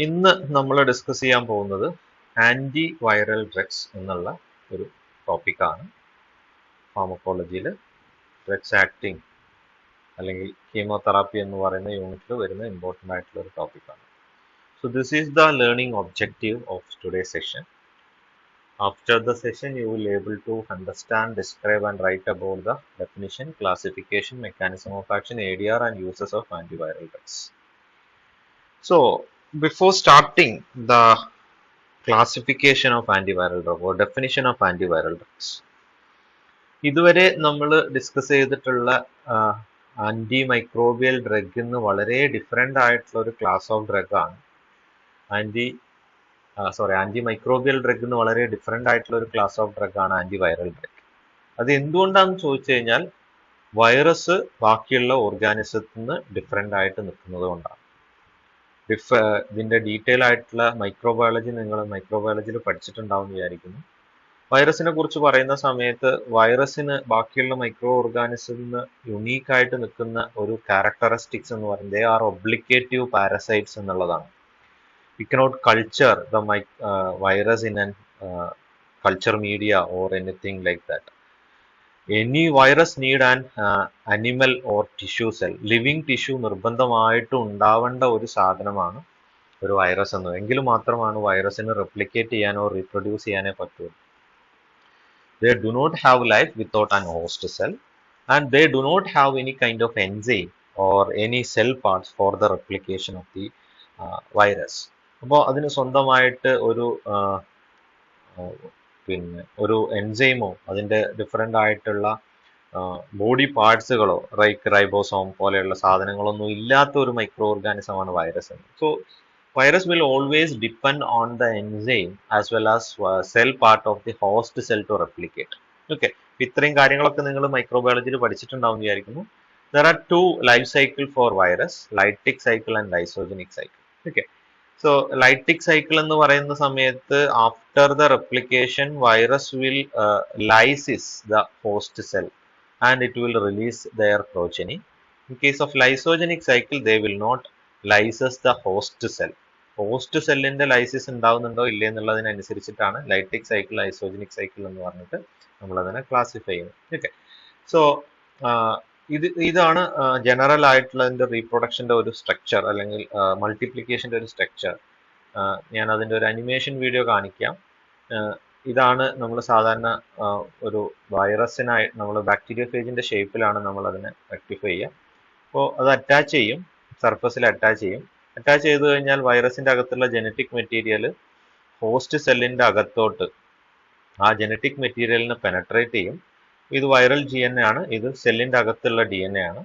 ഇന്ന് നമ്മൾ ഡിസ്കസ് ചെയ്യാൻ പോകുന്നത് ആന്റി വൈറൽ ഡ്രഗ്സ് എന്നുള്ള ഒരു ടോപ്പിക്കാണ്. ഫാർമക്കോളജിയിൽ ഡ്രഗ്സ് ആക്ടിങ് അല്ലെങ്കിൽ കീമോതെറാപ്പി എന്ന് പറയുന്ന യൂണിറ്റിൽ വരുന്ന ഇമ്പോർട്ടൻ്റ് ആയിട്ടുള്ള ഒരു ടോപ്പിക്കാണ്. So this is the learning objective of today session. After the session, you will be able to understand, describe and write about the definition, classification, mechanism of action, ADR and uses of antiviral drugs. So, before starting the classification of antiviral drug or definition of antiviral drugs, ഇതുവരെ നമ്മൾ discuss ചെയ്തിട്ടുള്ള anti microbial drug എന്ന് വളരെ different ആയിട്ടുള്ള ഒരു class of drug ആണ്. Anti microbial drug എന്ന് വളരെ ഡിഫറെൻ്റ് ആയിട്ടുള്ള ഒരു ക്ലാസ് ഓഫ് ഡ്രഗ് ആണ് ആന്റി വൈറൽ ഡ്രഗ്. അത് എന്തുകൊണ്ടാണെന്ന് ചോദിച്ചു കഴിഞ്ഞാൽ വൈറസ് ബാക്കിയുള്ള ഓർഗാനിസത്തിൽ നിന്ന് ഡിഫറെൻ്റ് ആയിട്ട് നിൽക്കുന്നത് കൊണ്ടാണ്. ഇതിന്റെ ഡീറ്റെയിൽ ആയിട്ടുള്ള മൈക്രോബയോളജി നിങ്ങൾ മൈക്രോബയോളജിയിൽ പഠിച്ചിട്ടുണ്ടാവും എന്ന് വിചാരിക്കുന്നു. വൈറസിനെ കുറിച്ച് പറയുന്ന സമയത്ത് വൈറസിന് ബാക്കിയുള്ള മൈക്രോ ഓർഗാനിസത്തിൽ നിന്ന് യുണീക്ക് ആയിട്ട് നിൽക്കുന്ന ഒരു ക്യാരക്ടറിസ്റ്റിക്സ് എന്ന് പറയുന്നത് ദേ ആർ ഒബ്ലിക്കേറ്റീവ് പാരസൈറ്റ്സ് എന്നുള്ളതാണ്. We cannot culture the virus in an culture media or anything like that. Any virus need an animal or tissue cell. Living tissue നിർബന്ധമായിട്ട് ഉണ്ടാവേണ്ട ഒരു സാധനമാണ് ഒരു വൈറസ് എന്ന്. എങ്കിൽ മാത്രമാണ് വൈറസിന് റെപ്ലിക്കേറ്റ് ചെയ്യാനോ റീപ്രൊഡ്യൂസ് ചെയ്യാനോ പറ്റൂ. They do not have life without an host cell and they do not have any kind of enzyme or any cell parts for the replication of the virus. അപ്പോൾ അതിന് സ്വന്തമായിട്ട് ഒരു എൻസൈമോ അതിൻ്റെ ഡിഫറെൻ്റ് ആയിട്ടുള്ള body പാർട്സുകളോ ribosome പോലെയുള്ള സാധനങ്ങളൊന്നും ഇല്ലാത്ത ഒരു മൈക്രോ ഓർഗാനിസമാണ് വൈറസ് എന്ന്. So virus will always depend on the enzyme as well as cell part of the host cell to replicate. Okay, ഇത്രയും കാര്യങ്ങളൊക്കെ നിങ്ങൾ മൈക്രോബയോളജിയിൽ പഠിച്ചിട്ടുണ്ടാവും വിചാരിക്കുന്നു. There are two life cycle for virus, lytic cycle and lysogenic cycle. Okay, so lytic cycle എന്ന് പറയുന്ന സമയത്ത് after the replication virus will lysis the host cell and it will release their progeny. In case of lysogenic cycle they will not lyses the host cell. Host സെല്ലിന്റെ lysis ഉണ്ടാവുന്നുണ്ടോ ഇല്ലേ എന്നുള്ളതിനനുസരിച്ചിട്ടാണ് lytic cycle lysogenic cycle എന്ന് പറഞ്ഞിട്ട് നമ്മളതിനെ classify ചെയ്യുന്നത്. Okay, so ഇതാണ് general ആയിട്ടുള്ള റീപ്രൊഡക്ഷന്റെ ഒരു സ്ട്രക്ചർ അല്ലെങ്കിൽ മൾട്ടിപ്ലിക്കേഷന്റെ ഒരു സ്ട്രക്ചർ. ഞാൻ അതിന്റെ ഒരു അനിമേഷൻ വീഡിയോ കാണിക്കാം. ഇതാണ് നമ്മൾ സാധാരണ ഒരു വൈറസിനായി നമ്മൾ ബാക്ടീരിയോഫേജിന്റെ ഷേപ്പിലാണ് നമ്മൾ അതിനെ റെക്ടിഫൈ ചെയ്യുക. അപ്പോൾ അത് അറ്റാച്ച് ചെയ്യും, സർഫസിൽ അറ്റാച്ച് ചെയ്യും. അറ്റാച്ച് ചെയ്ത് കഴിഞ്ഞാൽ വൈറസിന്റെ അകത്തുള്ള ജനറ്റിക് മെറ്റീരിയൽ ഹോസ്റ്റ് സെല്ലിന്റെ അകത്തോട്ട് ആ ജനറ്റിക് മെറ്റീരിയലിനെ പെനട്രേറ്റ് ചെയ്യും. ഇത് വൈറൽ DNA ആണ്, ഇത് സെല്ലിന്റെ അകത്തുള്ള DNA ആണ്,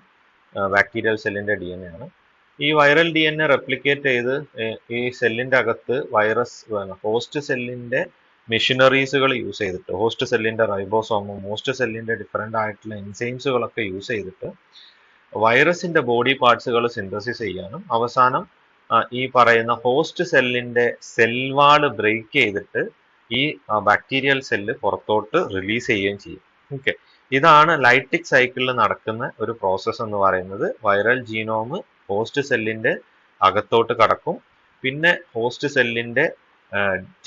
ബാക്ടീരിയൽ സെല്ലിന്റെ DNA ആണ്. ഈ വൈറൽ DNA റെപ്ലിക്കേറ്റ് ചെയ്ത് ഈ സെല്ലിന്റെ അകത്ത് വൈറസ് ഹോസ്റ്റ് സെല്ലിന്റെ മെഷീനറീസുകൾ യൂസ് ചെയ്തിട്ട്, ഹോസ്റ്റ് സെല്ലിന്റെ റൈബോസോമും ഹോസ്റ്റ് സെല്ലിന്റെ ഡിഫറെൻ്റ് ആയിട്ടുള്ള എൻസൈംസുകളൊക്കെ യൂസ് ചെയ്തിട്ട് വൈറസിന്റെ ബോഡി പാർട്സുകൾ സിന്തസിസ് ചെയ്യാനും അവസാനം ഈ പറയുന്ന ഹോസ്റ്റ് സെല്ലിന്റെ സെൽവാള് ബ്രേക്ക് ചെയ്തിട്ട് ഈ ബാക്ടീരിയൽ സെല്ല് പുറത്തോട്ട് റിലീസ് ചെയ്യുകയും ചെയ്യും. ഓക്കെ, ഇതാണ് ലൈറ്റിക് സൈക്കിളിൽ നടക്കുന്ന ഒരു പ്രോസസ്സ് എന്ന് പറയുന്നത്. വൈറൽ ജീനോം ഹോസ്റ്റ് സെല്ലിന്റെ അകത്തോട്ട് കടക്കും, പിന്നെ ഹോസ്റ്റ് സെല്ലിന്റെ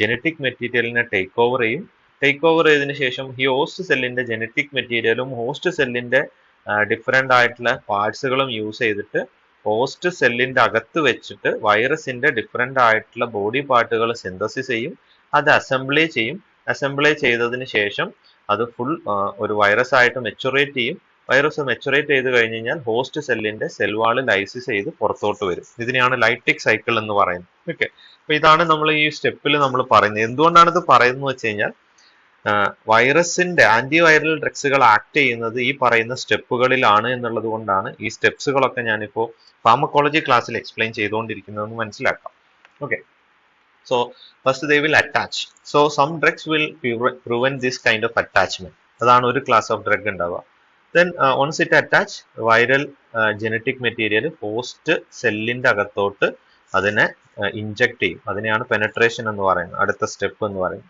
ജനറ്റിക് മെറ്റീരിയലിനെ ടേക്ക് ഓവർ ചെയ്യും. ടേക്ക് ഓവർ ചെയ്തതിനു ശേഷം ഈ ഹോസ്റ്റ് സെല്ലിന്റെ ജനറ്റിക് മെറ്റീരിയലും ഹോസ്റ്റ് സെല്ലിന്റെ ഡിഫറെൻ്റ് ആയിട്ടുള്ള പാർട്സുകളും യൂസ് ചെയ്തിട്ട് ഹോസ്റ്റ് സെല്ലിന്റെ അകത്ത് വെച്ചിട്ട് വൈറസിന്റെ ഡിഫറെൻ്റ് ആയിട്ടുള്ള ബോഡി പാർട്ടുകൾ സിന്തസിസ് ചെയ്യും, അത് അസംബ്ലി ചെയ്യും. അസംബ്ലി ചെയ്തതിന് ശേഷം അത് ഫുൾ ഒരു വൈറസ് ആയിട്ട് മെച്ചുറേറ്റ് ചെയ്യും. വൈറസ് മെച്ചുറേറ്റ് ചെയ്ത് കഴിഞ്ഞ് കഴിഞ്ഞാൽ ഹോസ്റ്റ് സെല്ലിന്റെ സെൽവാള് ലൈസിസ് ചെയ്ത് പുറത്തോട്ട് വരും. ഇതിനെയാണ് ലൈറ്റിക് സൈക്കിൾ എന്ന് പറയുന്നത്. ഓക്കെ, അപ്പൊ ഇതാണ് നമ്മൾ ഈ സ്റ്റെപ്പിൽ നമ്മൾ പറയുന്നത്. എന്തുകൊണ്ടാണ് ഇത് പറയുന്നത് വെച്ച് കഴിഞ്ഞാൽ വൈറസിന്റെ ആന്റി വൈറൽ ഡ്രഗ്സുകൾ ആക്ട് ചെയ്യുന്നത് ഈ പറയുന്ന സ്റ്റെപ്പുകളിലാണ് എന്നുള്ളത് കൊണ്ടാണ് ഈ സ്റ്റെപ്സുകളൊക്കെ ഞാനിപ്പോൾ ഫാർമക്കോളജി ക്ലാസ്സിൽ എക്സ്പ്ലെയിൻ ചെയ്തുകൊണ്ടിരിക്കുന്നതെന്ന് മനസ്സിലാക്കാം. Okay, so first they will attach. So some drugs will prevent this kind of attachment. അതാണ് ഒരു ക്ലാസ് ഓഫ് ഡ്രഗ് ഉണ്ടാവുക. Then once it attach, viral genetic material host സെല്ലിന്റെ അകത്തോട്ട് അതിനെ ഇൻജെക്ട് ചെയ്യും. അതിനെയാണ് പെനട്രേഷൻ എന്ന് പറയുന്നത്, അടുത്ത സ്റ്റെപ്പ് എന്ന് പറയും.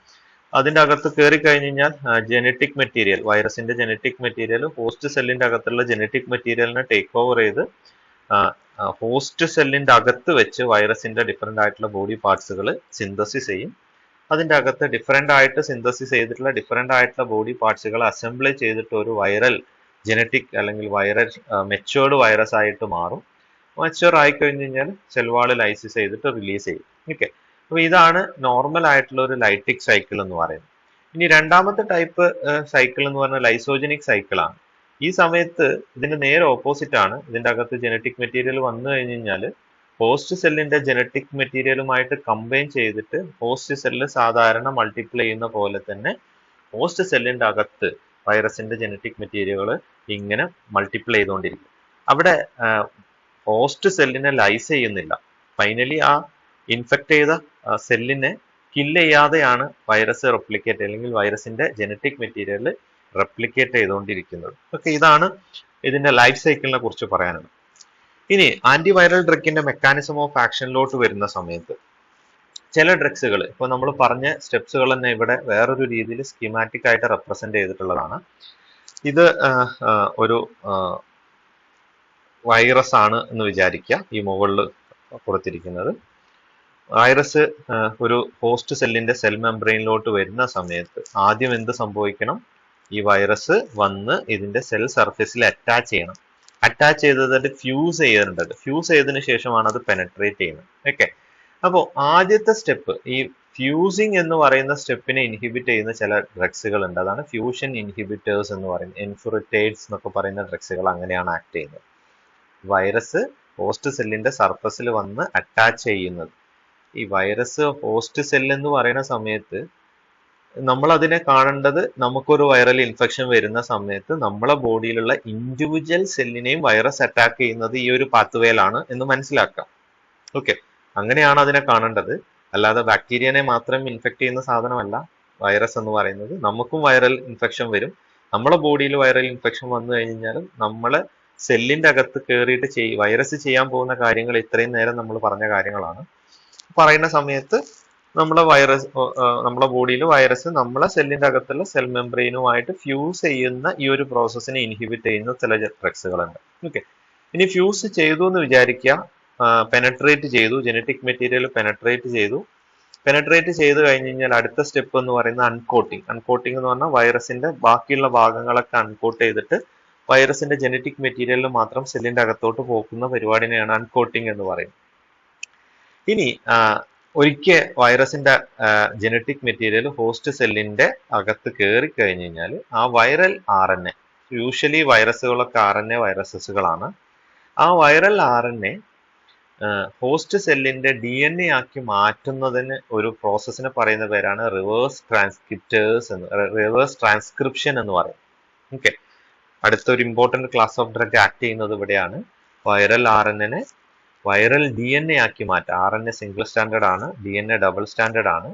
അതിന്റെ അകത്ത് കയറി കഴിഞ്ഞ് കഴിഞ്ഞാൽ ജനറ്റിക് മെറ്റീരിയൽ, വൈറസിന്റെ ജനറ്റിക് മെറ്റീരിയൽ ഹോസ്റ്റ് സെല്ലിന്റെ അകത്തുള്ള ജനറ്റിക് മെറ്റീരിയലിനെ ടേക്ക് ഓവർ ചെയ്ത് ഹോസ്റ്റ് സെല്ലിന്റെ അകത്ത് വെച്ച് വൈറസിന്റെ ഡിഫറെന്റ് ആയിട്ടുള്ള ബോഡി പാർട്സുകൾ സിന്തസിസ് ചെയ്യും. അതിന്റെ അകത്ത് ഡിഫറെന്റ് ആയിട്ട് സിന്തസിസ് ചെയ്തിട്ടുള്ള ഡിഫറെന്റ് ആയിട്ടുള്ള ബോഡി പാർട്സുകൾ അസംബിൾ ചെയ്തിട്ട് ഒരു വൈറൽ ജനറ്റിക് അല്ലെങ്കിൽ വൈറൽ മെച്ചുവേർഡ് വൈറസ് ആയിട്ട് മാറും. മെച്ചുവർ ആയി കഴിഞ്ഞ് കഴിഞ്ഞാൽ സെൽവാള് ലൈസിസ് ചെയ്തിട്ട് റിലീസ് ചെയ്യും. ഓക്കെ, അപ്പൊ ഇതാണ് നോർമൽ ആയിട്ടുള്ള ഒരു ലൈറ്റിക് സൈക്കിൾ എന്ന് പറയുന്നത്. ഇനി രണ്ടാമത്തെ ടൈപ്പ് സൈക്കിൾ എന്ന് പറഞ്ഞാൽ ലൈസോജനിക് സൈക്കിൾ ആണ്. ഈ സമയത്ത് ഇതിന്റെ നേരെ ഓപ്പോസിറ്റ് ആണ്. ഇതിന്റെ അകത്ത് ജനറ്റിക് മെറ്റീരിയൽ വന്നു കഴിഞ്ഞ് കഴിഞ്ഞാൽ ഹോസ്റ്റ് സെല്ലിന്റെ ജനറ്റിക് മെറ്റീരിയലുമായിട്ട് കമ്പൈൻ ചെയ്തിട്ട് ഹോസ്റ്റ് സെല്ല് സാധാരണ മൾട്ടിപ്ലൈ ചെയ്യുന്ന പോലെ തന്നെ ഹോസ്റ്റ് സെല്ലിന്റെ അകത്ത് വൈറസിന്റെ ജനറ്റിക് മെറ്റീരിയലുകൾ ഇങ്ങനെ മൾട്ടിപ്ലൈ ചെയ്തുകൊണ്ടിരിക്കും. അവിടെ ഹോസ്റ്റ് സെല്ലിനെ ലൈസ് ചെയ്യുന്നില്ല. ഫൈനലി ആ ഇൻഫെക്ട് ചെയ്ത സെല്ലിനെ കില്ല് ചെയ്യാതെയാണ് വൈറസ് റെപ്ലിക്കേറ്റ് അല്ലെങ്കിൽ വൈറസിന്റെ ജനറ്റിക് മെറ്റീരിയൽ റെപ്ലിക്കേറ്റ് ചെയ്തുകൊണ്ടിരിക്കുന്നത്. ഓക്കെ, ഇതാണ് ഇതിന്റെ ലൈഫ് സൈക്കിളിനെ കുറിച്ച് പറയാനുള്ളത്. ഇനി ആന്റിവൈറൽ ഡ്രഗിന്റെ മെക്കാനിസം ഓഫ് ആക്ഷനിലോട്ട് വരുന്ന സമയത്ത് ചില ഡ്രഗ്സുകൾ, ഇപ്പൊ നമ്മൾ പറഞ്ഞ സ്റ്റെപ്സുകൾ തന്നെ ഇവിടെ വേറൊരു രീതിയിൽ സ്കീമാറ്റിക് ആയിട്ട് റെപ്രസെന്റ് ചെയ്തിട്ടുള്ളതാണ്. ഇത് ഒരു വൈറസ് ആണ് എന്ന് വിചാരിക്കുക. ഈ മുകളിൽ കൊടുത്തിരിക്കുന്നത് വൈറസ് ഒരു ഹോസ്റ്റ് സെല്ലിന്റെ സെൽ മെംബ്രെയിനിലോട്ട് വരുന്ന സമയത്ത് ആദ്യം എന്ത് സംഭവിക്കണം? ഈ വൈറസ് വന്ന് ഇതിന്റെ സെൽ സർഫേസിൽ അറ്റാച്ച് ചെയ്യണം. അറ്റാച്ച് ചെയ്തത് ഫ്യൂസ് ചെയ്യുന്നുണ്ട്. ഫ്യൂസ് ചെയ്തതിനു ശേഷമാണ് അത് പെനട്രേറ്റ് ചെയ്യുന്നത്. ഓക്കെ, അപ്പോൾ ആദ്യത്തെ സ്റ്റെപ്പ്, ഈ ഫ്യൂസിങ് എന്ന് പറയുന്ന സ്റ്റെപ്പിനെ ഇൻഹിബിറ്റ് ചെയ്യുന്ന ചില ഡ്രഗ്സുകൾ ഉണ്ട്. അതാണ് ഫ്യൂഷൻ ഇൻഹിബിറ്റേഴ്സ് എന്ന് പറയുന്നത്. എൻഫുറിറ്റേറ്റ്സ് എന്നൊക്കെ പറയുന്ന ഡ്രഗ്സുകൾ അങ്ങനെയാണ് ആക്ട് ചെയ്യുന്നത്. വൈറസ് ഹോസ്റ്റ് സെല്ലിന്റെ സർഫസിൽ വന്ന് അറ്റാച്ച് ചെയ്യുന്നത്. ഈ വൈറസ് ഹോസ്റ്റ് സെൽ എന്ന് പറയുന്ന സമയത്ത് നമ്മൾ അതിനെ കാണേണ്ടത്, നമുക്കൊരു വൈറൽ ഇൻഫെക്ഷൻ വരുന്ന സമയത്ത് നമ്മളെ ബോഡിയിലുള്ള ഇൻഡിവിജ്വൽ സെല്ലിനെയും വൈറസ് അറ്റാക്ക് ചെയ്യുന്നത് ഈ ഒരു പാത്വേയിലാണ് എന്ന് മനസ്സിലാക്കാം. ഓക്കെ, അങ്ങനെയാണ് അതിനെ കാണേണ്ടത്. അല്ലാതെ ബാക്ടീരിയനെ മാത്രം ഇൻഫെക്ട് ചെയ്യുന്ന സാധനമല്ല വൈറസ് എന്ന് പറയുന്നത്. നമുക്കും വൈറൽ ഇൻഫെക്ഷൻ വരും. നമ്മളെ ബോഡിയിൽ വൈറൽ ഇൻഫെക്ഷൻ വന്നു കഴിഞ്ഞാലും നമ്മളെ സെല്ലിന്റെ അകത്ത് കയറിയിട്ട് വൈറസ് ചെയ്യാൻ പോകുന്ന കാര്യങ്ങൾ ഇത്രയും നേരം നമ്മൾ പറഞ്ഞ കാര്യങ്ങളാണ്. പറയുന്ന സമയത്ത് നമ്മളെ ബോഡിയിൽ വൈറസ് നമ്മളെ സെല്ലിന്റെ അകത്തുള്ള സെൽ മെംബ്രെയിനുമായിട്ട് ഫ്യൂസ് ചെയ്യുന്ന ഈ ഒരു പ്രോസസ്സിനെ ഇൻഹിബിറ്റ് ചെയ്യുന്ന ചില ഡ്രഗ്സുകളുണ്ട്. ഓക്കെ, ഇനി ഫ്യൂസ് ചെയ്തു എന്ന് വിചാരിക്കുക, പെനട്രേറ്റ് ചെയ്തു, ജനറ്റിക് മെറ്റീരിയൽ പെനട്രേറ്റ് ചെയ്തു കഴിഞ്ഞ് കഴിഞ്ഞാൽ അടുത്ത സ്റ്റെപ്പ് എന്ന് പറയുന്നത് അൺകോട്ടിങ്. അൺകോട്ടിങ് എന്ന് പറഞ്ഞാൽ വൈറസിന്റെ ബാക്കിയുള്ള ഭാഗങ്ങളൊക്കെ അൺകോട്ട് ചെയ്തിട്ട് വൈറസിന്റെ ജനറ്റിക് മെറ്റീരിയലിൽ മാത്രം സെല്ലിന്റെ അകത്തോട്ട് പോകുന്ന പരിപാടിനെയാണ് അൺകോട്ടിങ് എന്ന് പറയുന്നത്. ഇനി ഒരിക്കൽ വൈറസിന്റെ ജനറ്റിക് മെറ്റീരിയൽ ഹോസ്റ്റ് സെല്ലിന്റെ അകത്ത് കയറി കഴിഞ്ഞ് കഴിഞ്ഞാൽ ആ വൈറൽ RNA, യൂഷ്വലി വൈറസുകളൊക്കെ RNA വൈറസസുകളാണ്. ആ വൈറൽ RNA ഹോസ്റ്റ് സെല്ലിന്റെ DNA ആക്കി മാറ്റുന്നതിന് ഒരു പ്രോസസ്സിനെ പറയുന്ന പേരാണ് റിവേഴ്സ് ട്രാൻസ്ക്രിപ്ഷൻ എന്ന് പറയും. ഓക്കെ, അടുത്തൊരു important class of drug act ചെയ്യുന്നത് ഇവിടെയാണ്. വൈറൽ RNA വൈറൽ DNA ആക്കി മാറ്റാം. RNA സിംഗിൾ സ്റ്റാൻഡേർഡ് ആണ്, DNA ഡബിൾ സ്റ്റാൻഡേർഡ് ആണ്.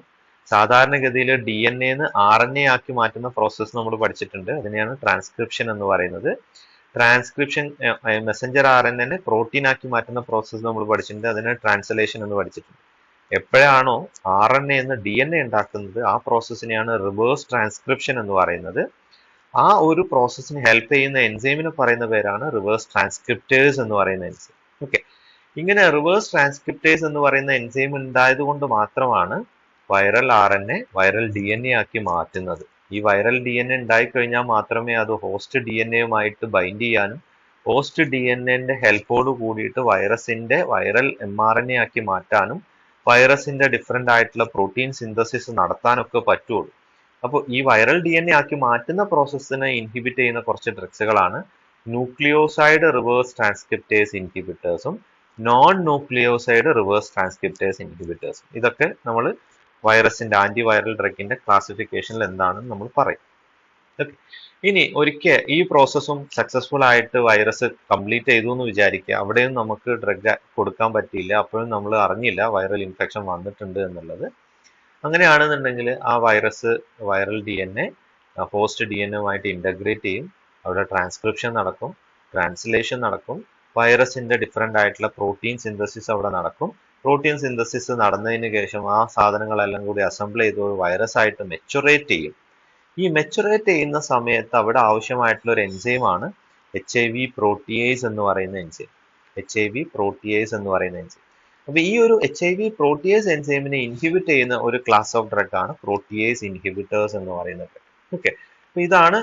സാധാരണഗതിയിൽ DNA RNA ആക്കി മാറ്റുന്ന പ്രോസസ്സ് നമ്മൾ പഠിച്ചിട്ടുണ്ട്. അതിനെയാണ് ട്രാൻസ്ക്രിപ്ഷൻ എന്ന് പറയുന്നത്. ട്രാൻസ്ക്രിപ്ഷൻ മെസ്സഞ്ചർ RNA പ്രോട്ടീൻ ആക്കി മാറ്റുന്ന പ്രോസസ്സ് നമ്മൾ പഠിച്ചിട്ടുണ്ട്. അതിനെ ട്രാൻസ്ലേഷൻ എന്ന് പഠിച്ചിട്ടുണ്ട്. എപ്പോഴാണോ RNA DNA ഉണ്ടാക്കുന്നത് ആ പ്രോസസ്സിനെയാണ് റിവേഴ്സ് ട്രാൻസ്ക്രിപ്ഷൻ എന്ന് പറയുന്നത്. ആ ഒരു പ്രോസസ്സിന് ഹെൽപ്പ് ചെയ്യുന്ന എൻസൈമിനെ പറയുന്ന പേരാണ് റിവേഴ്സ് ട്രാൻസ്ക്രിപ്റ്റേഴ്സ് എന്ന് പറയുന്ന എൻസൈം. ഓക്കെ, ഇങ്ങനെ റിവേഴ്സ് ട്രാൻസ്ക്രിപ്റ്റേഴ്സ് എന്ന് പറയുന്ന എൻസൈം ഉണ്ടായത് കൊണ്ട് മാത്രമാണ് വൈറൽ RNA വൈറൽ DNA ആക്കി മാറ്റുന്നത്. ഈ വൈറൽ DNA ഉണ്ടായിക്കഴിഞ്ഞാൽ മാത്രമേ അത് ഹോസ്റ്റ് DNAയുമായിട്ട് ബൈൻഡ് ചെയ്യാനും ഹോസ്റ്റ് DNAന്റെ ഹെൽപ്പോട് കൂടിയിട്ട് വൈറസിന്റെ വൈറൽ mRNA ആക്കി മാറ്റാനും വൈറസിന്റെ ഡിഫറെന്റ് ആയിട്ടുള്ള പ്രോട്ടീൻ സിന്തസിസ് നടത്താനൊക്കെ പറ്റുള്ളൂ. അപ്പോൾ ഈ വൈറൽ DNA ആക്കി മാറ്റുന്ന പ്രോസസ്സിനെ ഇൻഹിബിറ്റ് ചെയ്യുന്ന കുറച്ച് ഡ്രഗ്സുകളാണ് ന്യൂക്ലിയോസൈഡ് റിവേഴ്സ് ട്രാൻസ്ക്രിപ്റ്റേസ് ഇൻഹിബിറ്റേഴ്സും നോൺ ന്യൂക്ലിയോസൈഡ് റിവേഴ്സ് ട്രാൻസ്ക്രിപ്റ്റേസ് ഇൻഹിബിറ്റേഴ്സും. ഇതൊക്കെ നമ്മൾ വൈറസിന്റെ ആന്റിവൈറൽ ഡ്രഗിന്റെ ക്ലാസിഫിക്കേഷനിൽ എന്താണെന്ന് നമ്മൾ പറയും. ഓക്കെ, ഇനി ഒരിക്കൽ ഈ പ്രോസസ്സും സക്സസ്ഫുൾ ആയിട്ട് വൈറസ് കംപ്ലീറ്റ് ചെയ്തു എന്ന് വിചാരിക്കുക. അവിടെയും നമുക്ക് ഡ്രഗ് കൊടുക്കാൻ പറ്റിയില്ല, അപ്പോഴും നമ്മൾ അറിഞ്ഞില്ല വൈറൽ ഇൻഫെക്ഷൻ വന്നിട്ടുണ്ട് എന്നുള്ളത്. അങ്ങനെയാണെന്നുണ്ടെങ്കിൽ ആ വൈറൽ DNA ഹോസ്റ്റ് DNAയുമായിട്ട് ഇന്റഗ്രേറ്റ് ചെയ്യും. അവിടെ ട്രാൻസ്ക്രിപ്ഷൻ നടക്കും, ട്രാൻസ്ലേഷൻ നടക്കും, വൈറസിന്റെ ഡിഫറെന്റ് ആയിട്ടുള്ള പ്രോട്ടീൻ സിന്തസിസ് അവിടെ നടക്കും. പ്രോട്ടീൻ സിന്തസിസ് നടന്നതിന് ശേഷം ആ സാധനങ്ങളെല്ലാം കൂടി അസംബിൾ ചെയ്ത് വൈറസ് ആയിട്ട് മെച്ചുറേറ്റ് ചെയ്യും. ഈ മെച്ചുറേറ്റ് ചെയ്യുന്ന സമയത്ത് അവിടെ ആവശ്യമായിട്ടുള്ള ഒരു എൻസൈമാണ് HIV പ്രോട്ടിയേസ് എന്ന് പറയുന്ന എൻസൈം. HIV പ്രോട്ടിയേസ് എന്ന് പറയുന്ന എൻസൈം. അപ്പൊ ഈ ഒരു HIV പ്രോട്ടിയേസ് എൻസൈമിനെ ഇൻഹിബിറ്റ് ചെയ്യുന്ന ഒരു ക്ലാസ് ഓഫ് ഡ്രഗ് ആണ് പ്രോട്ടിയേസ് ഇൻഹിബിറ്റേഴ്സ് എന്ന് പറയുന്ന ഡ്രഗ്. ഓക്കെ, അപ്പൊ ഇതാണ്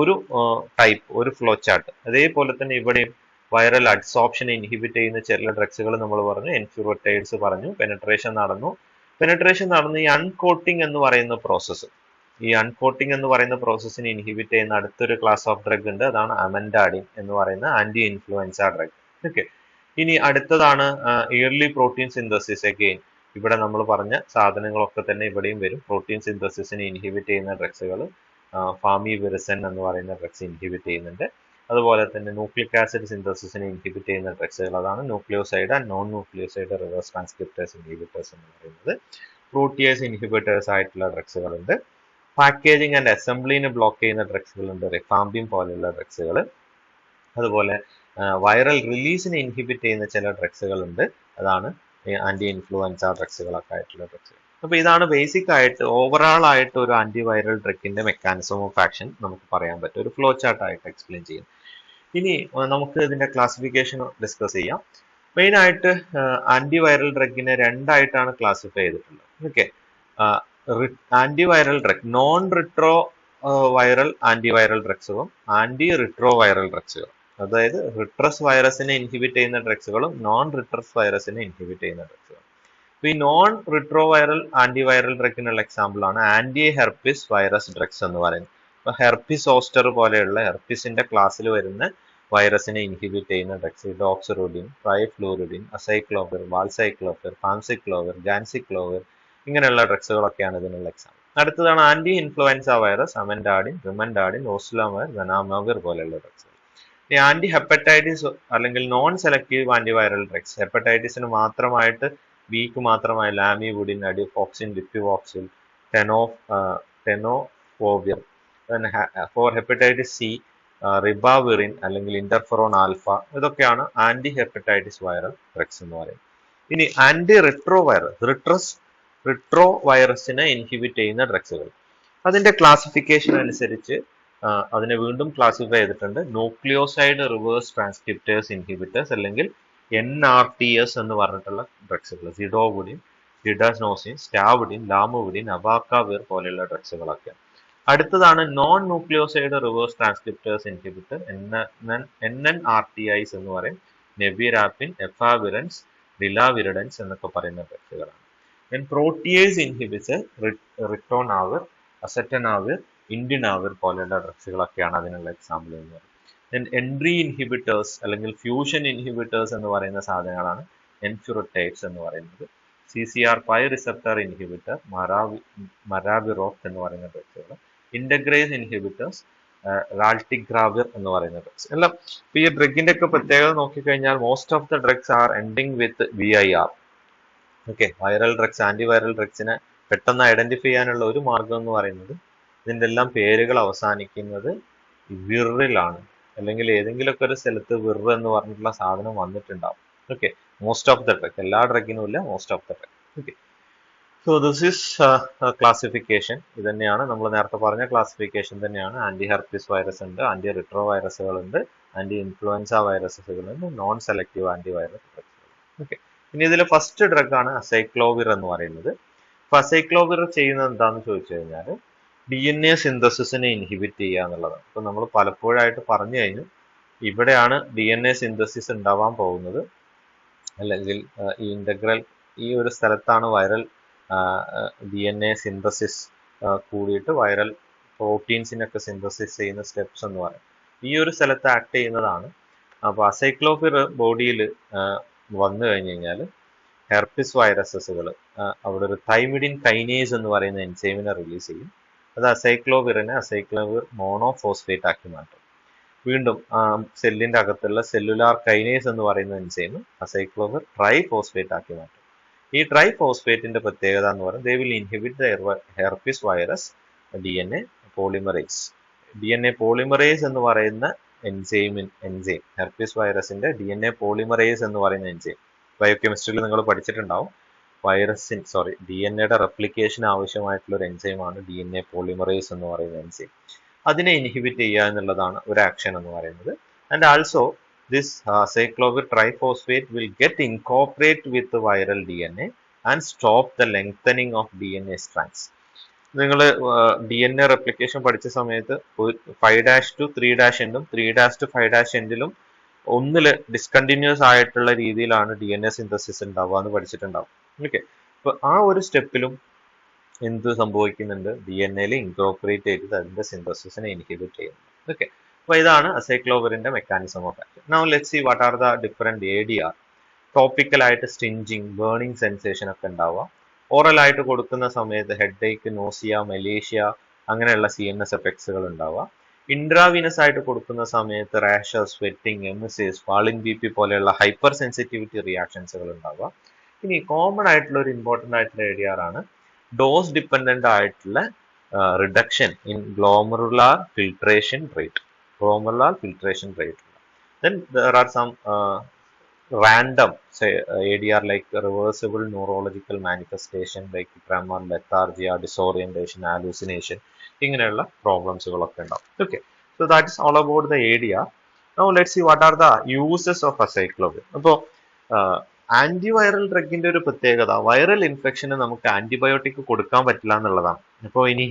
ഒരു ടൈപ്പ്, ഒരു ഫ്ലോ ചാർട്ട്. അതേപോലെ തന്നെ ഇവിടെയും വൈറൽ അഡ്സോപ്ഷൻ ഇൻഹിബിറ്റ് ചെയ്യുന്ന ചില ഡ്രഗ്സുകൾ നമ്മൾ പറഞ്ഞു, എൻഫ്യൂറോട്ടൈഡ്സ് പറഞ്ഞു, പെനട്രേഷൻ നടന്നു ഈ അൺകോട്ടിംഗ് എന്ന് പറയുന്ന പ്രോസസ്സ്, ഈ അൺകോട്ടിംഗ് എന്ന് പറയുന്ന പ്രോസസ്സിനെ ഇൻഹിബിറ്റ് ചെയ്യുന്ന അടുത്തൊരു ക്ലാസ് ഓഫ് ഡ്രഗ് ഉണ്ട്, അതാണ് അമൻഡാഡിൻ എന്ന് പറയുന്ന ആന്റി ഇൻഫ്ലുവൻസ ഡ്രഗ്. ഓക്കെ, ഇനി അടുത്തതാണ് ഇയർലി പ്രോട്ടീൻ സിന്തസിസ്. അഗെയിൻ ഇവിടെ നമ്മൾ പറഞ്ഞ സാധനങ്ങളൊക്കെ തന്നെ ഇവിടെയും വരും. പ്രോട്ടീൻ സിന്തസിസിനെ ഇൻഹിബിറ്റ് ചെയ്യുന്ന ഡ്രഗ്സുകൾ ഫാമിവിറിസൻ എന്ന് പറയുന്ന ഡ്രഗ്സ് ഇൻഹിബിറ്റ് ചെയ്യുന്നുണ്ട്. അതുപോലെ തന്നെ ന്യൂക്ലിക് ആസിഡ് സിന്തസിസിനെ ഇൻഹിബിറ്റ് ചെയ്യുന്ന ഡ്രഗ്സുകൾ, അതാണ് nucleoside and non nucleoside reverse transcriptase inhibitors എന്ന് പറയുന്നത്. പ്രോട്ടിയേസ് ഇൻഹിബിറ്റേഴ്സ് ആയിട്ടുള്ള ഡ്രഗ്സുകളുണ്ട്. പാക്കേജിങ് ആൻഡ് അസംബ്ലിനെ ബ്ലോക്ക് ചെയ്യുന്ന ഡ്രഗ്സുകളുണ്ട്, റിഫാംബിൻ പോലെയുള്ള ഡ്രഗ്സുകൾ. അതുപോലെ വൈറൽ റിലീസിനെ ഇൻഹിബിറ്റ് ചെയ്യുന്ന ചില ഡ്രഗ്സുകളുണ്ട്, അതാണ് ആന്റി ഇൻഫ്ലുവൻസ ഡ്രഗ്സുകളൊക്കെ ആയിട്ടുള്ള ഡ്രഗ്സുകൾ. അപ്പൊ ഇതാണ് ബേസിക് ആയിട്ട് ഓവറോൾ ആയിട്ട് ഒരു ആന്റിവൈറൽ ഡ്രഗിന്റെ മെക്കാനിസം ഓഫ് ആക്ഷൻ നമുക്ക് പറയാൻ പറ്റും, ഒരു ഫ്ലോ ചാർട്ട് ആയിട്ട് എക്സ്പ്ലെയിൻ ചെയ്യും. ഇനി നമുക്ക് ഇതിന്റെ ക്ലാസിഫിക്കേഷൻ ഡിസ്കസ് ചെയ്യാം. മെയിൻ ആയിട്ട് ആന്റിവൈറൽ ഡ്രഗിനെ രണ്ടായിട്ടാണ് ക്ലാസിഫൈ ചെയ്തിട്ടുള്ളത്. Okay, antiviral drug, non retro viral antiviral ഡ്രഗ്സുകളും ആന്റി റിട്രോ വൈറൽ ഡ്രഗ്സുകളും. അതായത് റിട്രസ് വൈറസിനെ ഇൻഹിബിറ്റ് ചെയ്യുന്ന ഡ്രഗ്സുകളും നോൺ റിട്രസ് വൈറസിനെ ഇൻഹിബിറ്റ് ചെയ്യുന്ന ഡ്രഗ്സുകളും. ഈ നോൺ റിട്രോ വൈറൽ ആന്റിവൈറൽ ഡ്രഗിനുള്ള എക്സാമ്പിൾ ആണ് ആന്റി ഹെർപ്പിസ് വൈറസ് ഡ്രഗ്സ് എന്ന് പറയുന്നത്. ഇപ്പൊ ഹെർപ്പിസ് സോസ്റ്റർ പോലെയുള്ള ഹെർപ്പിസിന്റെ ക്ലാസ്സിൽ വരുന്ന വൈറസിനെ ഇൻഹിബിറ്റ് ചെയ്യുന്ന ഡ്രഗ്സ് ഡോക്സറുഡിൻ, ട്രൈഫ്ലൂറിഡിൻ, അസൈക്ലോവിർ, വാൽസൈക്ലോവിർ, ഫാംസിക്ലോവിർ, ഗാൻസിക്ലോവിർ, ഇങ്ങനെയുള്ള ഡ്രഗ്സുകളൊക്കെയാണ് ഇതിനുള്ള എക്സാമ്പിൾ. അടുത്തതാണ് anti influenza virus, amantadine, rimantadine, oseltamivir, zanamivir പോലെയുള്ള ഡ്രഗ്സുകൾ. ഈ ആന്റി ഹെപ്പറ്റൈറ്റിസ് അല്ലെങ്കിൽ നോൺ സെലക്റ്റീവ് ആന്റിവൈറൽ ഡ്രഗ്സ്, ഹെപ്പറ്റൈറ്റിസിന് മാത്രമായിട്ട് വീക്ക് മാത്രമായ ലാമിവുഡിൻ, അഡിഫോക്സിൻ, ലിപ്പിവോക്സിൽ, tenofovir. For hepatitis C ribavirin അല്ലെങ്കിൽ ഇന്റർഫെറോൺ ആൽഫ, ഇതൊക്കെയാണ് ആന്റി ഹെപ്പറ്റൈറ്റിസ് വൈറൽ ഡ്രഗ്സ് എന്ന് പറയുന്നത്. ഇനി ആന്റി റിട്രോ വൈറസ്, റിട്രോ വൈറസിനെ ഇൻഹിബിറ്റ് ചെയ്യുന്ന ഡ്രഗ്സുകൾ, അതിന്റെ ക്ലാസിഫിക്കേഷൻ അനുസരിച്ച് അതിനെ വീണ്ടും ക്ലാസിഫൈ ചെയ്തിട്ടുണ്ട്. ന്യൂക്ലിയോസൈഡ് റിവേഴ്സ് ട്രാൻസ്ക്രിപ്റ്റേഴ്സ് ഇൻഹിബിറ്റേഴ്സ് അല്ലെങ്കിൽ NRTS എന്ന് പറഞ്ഞിട്ടുള്ള ഡ്രഗ്സുകൾ, സിഡോവുഡിൻ, ഡിഡാനോസിൻ, സ്റ്റാവുഡിൻ, ലാമുവുഡിൻ, അബാക്കാവിർ പോലെയുള്ള ഡ്രഗ്സുകളൊക്കെയാണ്. അടുത്തതാണ് non nucleoside reverse transcriptase inhibitor, NNRTIs എന്ന് പറയും. നെബിറാപ്പിൻ, എഫാവിറൻസ്, ഡിലാവിറിഡൻസ് എന്നൊക്കെ പറയുന്ന ഡ്രഗ്സുകളാണ്. പ്രോട്ടിയേസ് ഇൻഹിബിറ്റർ, റിറ്റോനാവിർ, അസറ്റനാവിർ, ഇൻഡിനാവിർ പോലെയുള്ള ഡ്രഗ്സുകളൊക്കെയാണ് അതിനുള്ള എക്സാമ്പിൾ എന്ന് പറയുന്നത്. എൻട്രി ഇൻഹിബിറ്റേഴ്സ് അല്ലെങ്കിൽ ഫ്യൂഷൻ ഇൻഹിബിറ്റേഴ്സ് എന്ന് പറയുന്ന സാധനങ്ങളാണ് എൻഫ്യൂറോട്ടൈഡ്സ് എന്ന് പറയുന്നത്. CCR5 റിസപ്റ്റർ ഇൻഹിബിറ്റർ, മരാവിറോക് എന്ന് പറയുന്ന ഡ്രഗ്സുകൾ. ഇന്റഗ്രേസ് ഇൻഹിബിറ്റേഴ്സ്, റാൾട്ടിഗ്രാവിർ എന്ന് പറയുന്ന ഡ്രഗ്സ് എല്ലാം. ഈ ഡ്രഗിന്റെ ഒക്കെ പ്രത്യേകത നോക്കിക്കഴിഞ്ഞാൽ most of the drugs are ending with VIR. Okay, viral drugs, antiviral ഡ്രഗ്സിനെ പെട്ടെന്ന് ഐഡന്റിഫൈ ചെയ്യാനുള്ള ഒരു മാർഗം എന്ന് പറയുന്നത് ഇതിന്റെ എല്ലാം പേരുകൾ അവസാനിക്കുന്നത് വിറിലാണ്, അല്ലെങ്കിൽ ഏതെങ്കിലുമൊക്കെ ഒരു സ്ഥലത്ത് വിർ എന്ന് പറഞ്ഞിട്ടുള്ള സാധനം വന്നിട്ടുണ്ടാവും. Okay, most of the drug, എല്ലാ ഡ്രഗിനും ഇല്ല, most of the drug. Okay, so this is classification. ഇത് തന്നെയാണ് നമ്മൾ നേരത്തെ പറഞ്ഞ ക്ലാസിഫിക്കേഷൻ തന്നെയാണ്. ആന്റി ഹെർപ്പിസ് വൈറസ് ഉണ്ട്, ആന്റി റിട്രോ വൈറസുകൾ ഉണ്ട്, ആന്റി ഇൻഫ്ലുവൻസ വൈറസുകൾ ഉണ്ട്, നോൺ സെലക്റ്റീവ് ആന്റിവൈറസ് ഡ്രഗ്സുകൾ. ഓക്കെ, ഇനി ഇതിൽ ഫസ്റ്റ് ഡ്രഗ് ആണ് അസൈക്ലോവിർ എന്ന് പറയുന്നത്. അപ്പൊ അസൈക്ലോവിർ ചെയ്യുന്നത് എന്താണെന്ന് ചോദിച്ചു കഴിഞ്ഞാൽ DNA സിന്തസിസിനെ ഇൻഹിബിറ്റ് ചെയ്യുക എന്നുള്ളതാണ്. ഇപ്പൊ നമ്മൾ പലപ്പോഴായിട്ട് പറഞ്ഞു കഴിഞ്ഞു, ഇവിടെയാണ് DNA സിന്തസിസ് ഉണ്ടാവാൻ പോകുന്നത്, അല്ലെങ്കിൽ ഈ ഇന്റഗ്രൽ ഈ ഒരു സ്ഥലത്താണ് വൈറൽ DNA സിന്തസിസ് കൂടിയിട്ട് വൈറൽ പ്രോട്ടീൻസിനൊക്കെ സിന്തസിസ് ചെയ്യുന്ന സ്റ്റെപ്സ് എന്ന് പറയും. ഈ ഒരു സ്ഥലത്ത് ആക്ട് ചെയ്യുന്നതാണ്. അപ്പോൾ അസൈക്ലോവിർ ബോഡിയിൽ വന്നു കഴിഞ്ഞു കഴിഞ്ഞാൽ ഹെർപ്പിസ് വൈറസസുകൾ അവിടെ ഒരു തൈമിഡിൻ കൈനേസ് എന്ന് പറയുന്ന എൻസൈമിനെ റിലീസ് ചെയ്യും. അത് അസൈക്ലോവിറിനെ അസൈക്ലോവിർ മോണോഫോസ്ഫേറ്റ് ആക്കി മാറ്റും. വീണ്ടും സെല്ലിന്റെ അകത്തുള്ള സെല്ലുലാർ കൈനേസ് എന്ന് പറയുന്ന എൻസൈം അസൈക്ലോവിർ ട്രൈഫോസ്ഫേറ്റ് ആക്കി മാറ്റും. ഈ ട്രൈഫോസ്ഫേറ്റിന്റെ പ്രത്യേകത എന്ന് പറയുന്നത് ദേ will inhibit the herpes virus DNA polymerase. DNA polymerase എന്ന് പറയുന്ന എൻസൈം ഹെർപ്പിസ് വൈറസിന്റെ DNA പോളിമറേസ് എന്ന് പറയുന്ന എൻസൈം ബയോകെമിസ്ട്രിയിൽ നിങ്ങൾ പഠിച്ചിട്ടുണ്ടാവും. DNAയുടെ റെപ്ലിക്കേഷൻ ആവശ്യമായിട്ടുള്ള ഒരു എൻസൈമാണ് DNA പോളിമറേസ് എന്ന് പറയുന്ന എൻസൈം. അതിനെ ഇൻഹിബിറ്റ് ചെയ്യുക എന്നുള്ളതാണ് ഒരു ആക്ഷൻ എന്ന് പറയുന്നത്. And also this acyclovir triphosphate will get incorporate with the viral DNA and stop the lengthening of DNA strands. നിങ്ങൾ DNA റെപ്ലിക്കേഷൻ പഠിച്ച സമയത്ത് 5'-3' എൻഡും 3'-5' എൻഡിലും ഒന്നില് ഡിസ്കണ്ടിന്യൂസ് ആയിട്ടുള്ള രീതിയിലാണ് DNA സിന്തസിസ് ഉണ്ടാവുക എന്ന് പഠിച്ചിട്ടുണ്ടാവും. ഓക്കെ, അപ്പൊ ആ ഒരു സ്റ്റെപ്പിലും എന്ത് സംഭവിക്കുന്നുണ്ട്, DNA ഇൻകോർപ്പറേറ്റ് ചെയ്ത് അതിന്റെ സിന്തസിസിനെ ഇൻഹിബിറ്റ് ചെയ്യുന്നു. ഓക്കെ, അപ്പൊ ഇതാണ് അസൈക്ലോവിറിന്റെ mechanism of action. Now let's see what are the different ADR. Topical ആയിട്ട് സ്റ്റിഞ്ചിങ്, ബേണിംഗ് സെൻസേഷൻ ഒക്കെ ഉണ്ടാവുക. ഓറൽ ആയിട്ട് കൊടുക്കുന്ന സമയത്ത് ഹെഡ് ഏക്ക്, നോസിയ, മലേഷ്യ അങ്ങനെയുള്ള CNS എഫക്ട്സുകൾ ഉണ്ടാവുക. ഇൻട്രാവീനസ് ആയിട്ട് കൊടുക്കുന്ന സമയത്ത് റാഷസ്, സ്വെറ്റിംഗ്, എമിസിസ്, ഫാളിംഗ് BP പോലെയുള്ള ഹൈപ്പർ സെൻസിറ്റിവിറ്റി റിയാക്ഷൻസുകൾ ഉണ്ടാവുക. ഇനി കോമൺ ആയിട്ടുള്ള ഒരു ഇമ്പോർട്ടൻ്റ് ആയിട്ടുള്ള ADR ആണ് ഡോസ് ഡിപ്പെൻഡന്റ് ആയിട്ടുള്ള reduction in glomerular filtration rate. Glomerular filtration rate. Then there are some random ADR like reversible neurological manifestation like tremor, lethargy, disorientation, hallucination, ഇങ്ങനെയുള്ള പ്രോബ്ലംസുകളൊക്കെ ഉണ്ടാവും. Okay, so that is all about the ADR. Now let's see what are the uses of acyclovir. അപ്പോൾ antiviral ഡ്രഗിന്റെ ഒരു പ്രത്യേകത viral ഇൻഫെക്ഷന് നമുക്ക് antibiotic കൊടുക്കാൻ പറ്റില്ല എന്നുള്ളതാണ്. അപ്പോൾ ഇനി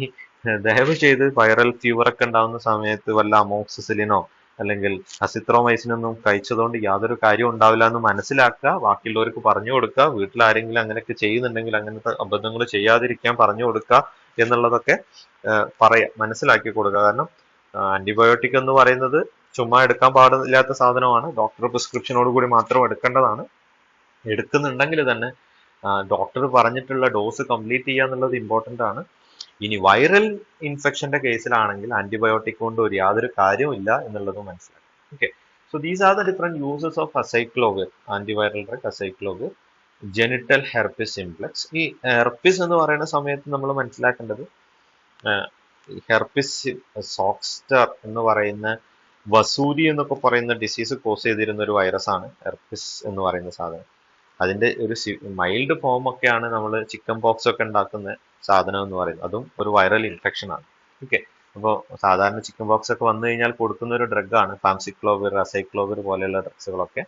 ദയവ് ചെയ്ത് വൈറൽ ഫീവർ ഒക്കെ ഉണ്ടാകുന്ന സമയത്ത് വല്ല അമോക്സിസിലിനോ അല്ലെങ്കിൽ അസിത്രോമൈസിനൊന്നും കഴിച്ചതുകൊണ്ട് യാതൊരു കാര്യം ഉണ്ടാവില്ല എന്ന് മനസ്സിലാക്കുക, ബാക്കിയുള്ളവർക്ക് പറഞ്ഞു കൊടുക്കുക, വീട്ടിൽ ആരെങ്കിലും അങ്ങനെയൊക്കെ ചെയ്യുന്നുണ്ടെങ്കിൽ അങ്ങനത്തെ അബദ്ധങ്ങൾ ചെയ്യാതിരിക്കാൻ പറഞ്ഞു കൊടുക്കുക എന്നുള്ളതൊക്കെ മനസ്സിലാക്കി കൊടുക്കുക. കാരണം ആന്റിബയോട്ടിക് എന്ന് പറയുന്നത് ചുമ്മാ എടുക്കാൻ പാടില്ലാത്ത സാധനമാണ്. ഡോക്ടർ പ്രിസ്ക്രിപ്ഷനോട് കൂടി മാത്രം എടുക്കേണ്ടതാണ്. എടുക്കുന്നുണ്ടെങ്കിൽ തന്നെ ഡോക്ടർ പറഞ്ഞിട്ടുള്ള ഡോസ് കംപ്ലീറ്റ് ചെയ്യുക എന്നുള്ളത് ഇമ്പോർട്ടൻ്റ് ആണ്. ഇനി വൈറൽ ഇൻഫെക്ഷന്റെ കേസിലാണെങ്കിൽ ആന്റിബയോട്ടിക് കൊണ്ട് യാതൊരു കാര്യമില്ല എന്നുള്ളത് മനസ്സിലാക്കും. Okay, so these are the different uses of acyclovir, antiviral drug acyclovir. Genital herpes simplex. ഈ ഹെർപ്പിസ് എന്ന് പറയുന്ന സമയത്ത് നമ്മൾ മനസ്സിലാക്കേണ്ടത് ഹെർപ്പിസ് സോക്സ്റ്റർ എന്ന് പറയുന്ന വസൂരി എന്നൊക്കെ പറയുന്ന ഡിസീസ് കോസ് ചെയ്തിരുന്ന ഒരു വൈറസ് ആണ് ഹെർപ്പിസ് എന്ന് പറയുന്ന സാധനം. അതിന്റെ ഒരു മൈൽഡ് ഫോം ഒക്കെയാണ് നമ്മൾ ചിക്കൻ പോക്സ് ഒക്കെ ഉണ്ടാക്കുന്ന സാധനം എന്ന് പറയുന്നത്. അതും ഒരു വൈറൽ ഇൻഫെക്ഷൻ ആണ്. ഓക്കെ, അപ്പോൾ സാധാരണ ചിക്കൻ പോക്സ് ഒക്കെ വന്നു കഴിഞ്ഞാൽ കൊടുക്കുന്ന ഒരു ഡ്രഗാണ് ഫാംസിക്ലോവിർ, അസൈക്ലോവിർ പോലെയുള്ള ഡ്രഗ്സുകളൊക്കെ.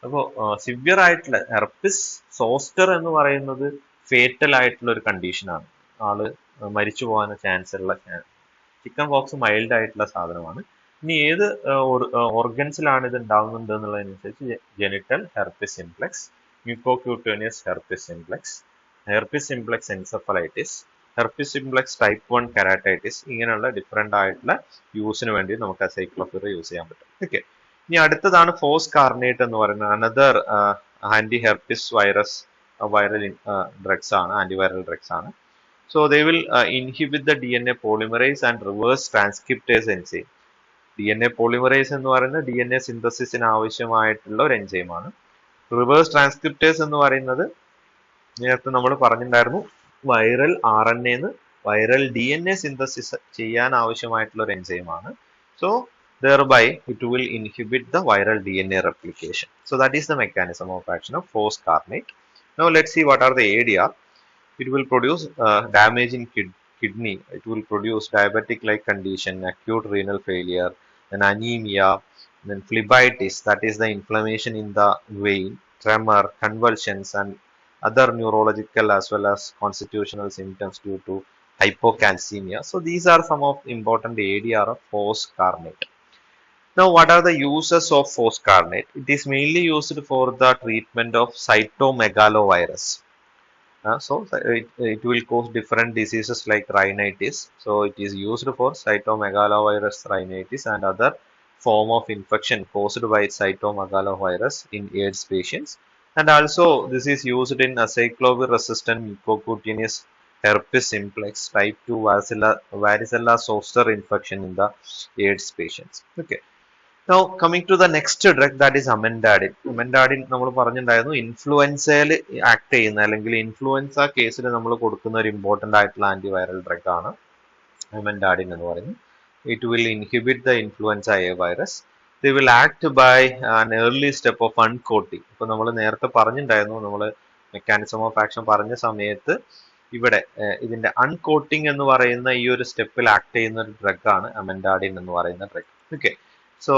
അപ്പോൾ സിവിയർ ആയിട്ടുള്ള ഹെർപ്പിസ് സോസ്റ്റർ എന്ന് പറയുന്നത് ഫേറ്റൽ ആയിട്ടുള്ള ഒരു കണ്ടീഷനാണ്. ആള് മരിച്ചു പോകാൻ ചാൻസ് ഉള്ള. ചിക്കൻ പോക്സ് മൈൽഡ് ആയിട്ടുള്ള സാധനമാണ്. ഇനി ഏത് ഓർഗൻസിലാണ് ഇത് ഉണ്ടാവുന്നുണ്ട് എന്നുള്ളതനുസരിച്ച് genital herpes simplex, mucocutaneous herpes simplex, herpes simplex encephalitis, herpes simplex type 1 keratitis, ഇങ്ങനെയുള്ള ഡിഫറെന്റ് ആയിട്ടുള്ള യൂസിന് വേണ്ടി നമുക്ക് അസൈക്ലോവിർ യൂസ് ചെയ്യാൻ പറ്റും. ഓക്കെ, ഇനി അടുത്തതാണ് ഫോസ് കാർനേറ്റ് എന്ന് പറയുന്നത് another anti herpes virus viral drugs ആണ്, ആന്റിവൈറൽ ഡ്രഗ്സ് ആണ്. So they will inhibit the DNA polymerase and reverse transcriptase enzyme. DNA polymerase എന്ന് പറയുന്നത് DNA സിന്തസിസിന് ആവശ്യമായിട്ടുള്ള ഒരു എൻസൈമാണ്. റിവേഴ്സ് ട്രാൻസ്ക്രിപ്റ്റേസ് എന്ന് പറയുന്നത് നേരത്തെ നമ്മൾ പറഞ്ഞിട്ടുണ്ടായിരുന്നു, വൈറൽ RNA വൈറൽ DNA സിന്തസിസ് ചെയ്യാൻ ആവശ്യമായിട്ടുള്ള ഒരു എൻസൈമാണ്. So thereby it will inhibit the viral DNA replication. So that is the mechanism of action of force carnate. Now let's see what are the ADR. It will produce damage in kidney. It will produce diabetic-like condition, acute renal failure, then anemia, then phlebitis, that is the inflammation in the vein, tremor, convulsions, and other neurological as well as constitutional symptoms due to hypocalcemia. So these are some of important ADR of force carnate. Now, what are the uses of force carnate? It is mainly used for the treatment of cytomegalovirus. So it will cause different diseases like rhinitis. So it is used for cytomegalovirus, rhinitis, and other form of infection caused by cytomegalovirus in AIDS patients. And also this is used in acyclovir resistant mucocutaneous herpes simplex type 2 varicella zoster infection in the AIDS patients. Okay. Now coming to the next drug, that is amendadine. Amendadine നമ്മൾ പറഞ്ഞിട്ടുണ്ടായിരുന്നു ഇൻഫ്ലുവൻസയിൽ act ചെയ്യുന്ന അല്ലെങ്കിൽ influenza കേസിൽ നമ്മൾ കൊടുക്കുന്ന ഒരു important ആയിട്ടുള്ള antiviral drug ആണ് amendadine എന്ന് പറയുന്നത്. It will inhibit the influenza A virus. They will act by an early step of uncoating. ഇപ്പോൾ നമ്മൾ നേരത്തെ പറഞ്ഞിട്ടുണ്ടായിരുന്നു, നമ്മൾ മെക്കാനിസം ഓഫ് ആക്ഷൻ പറഞ്ഞ സമയത്ത് ഇവിടെ ഇതിന്റെ അൺകോട്ടിംഗ് എന്ന് പറയുന്ന ഈ ഒരു സ്റ്റെപ്പിൽ ആക്ട് ചെയ്യുന്ന ഒരു ഡ്രഗ് ആണ് amendadine എന്ന് പറയുന്ന ഡ്രഗ്. ഓക്കെ, സോ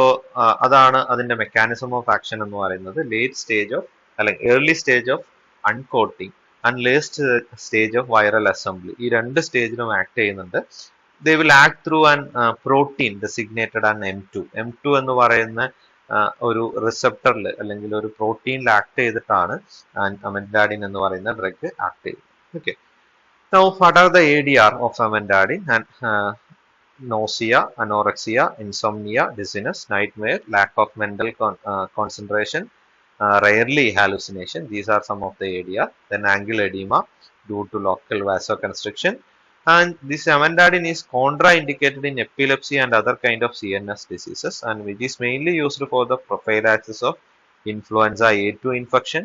അതാണ് അതിന്റെ മെക്കാനിസം ഓഫ് ആക്ഷൻ എന്ന് പറയുന്നത്. ലേറ്റ് സ്റ്റേജ് ഓഫ് അല്ലെങ്കിൽ early stage of uncoating and late stage of viral assembly. ഈ രണ്ട് സ്റ്റേജിലും ആക്ട് ചെയ്യുന്നുണ്ട്. They will act through an protein designated an M2. M2 എന്ന് പറയുന്ന ഒരു റിസപ്റ്ററിൽ അല്ലെങ്കിൽ ഒരു പ്രോട്ടീനിൽ ആക്ട് ചെയ്തിട്ടാണ് അമെൻഡാഡിൻ എന്ന് പറയുന്ന ഡ്രഗ് ആക്ട് ചെയ്യുന്നത്. Okay, now what are the ADR of amendadine? And nausea, anorexia, insomnia, dizziness, nightmare, lack of mental concentration, rarely hallucination. These are some of the ADR. Then angle edema due to local vasoconstriction. And this amendadine is contraindicated in epilepsy and other kind of CNS diseases, and which is mainly used for the prophylaxis of influenza A2 infection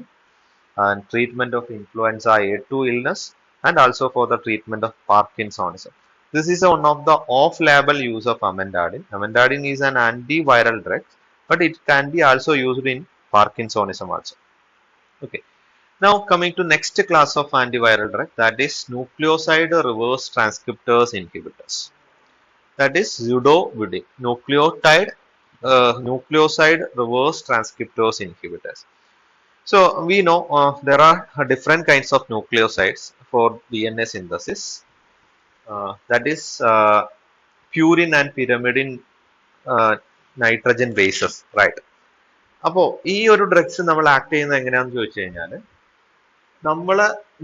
and treatment of influenza A2 illness, and also for the treatment of Parkinsonism. This is one of the off-label use of amendadine. Amendadine is an antiviral drug, but it can be also used in Parkinsonism also. Okay. Now coming to next class of antiviral drug, that is nucleoside reverse transcriptase inhibitors. That is zidovudine, nucleoside reverse transcriptase inhibitors. So we know there are different kinds of nucleosides for DNA synthesis. That is purine and pyrimidine nitrogen bases, right? അപ്പോൾ ഈ ഒരു drugs നമ്മൾ act ചെയ്യുന്നത് എങ്ങനെയാണെന്ന് ചോദിച്ചു കഴിഞ്ഞാൽ, നമ്മൾ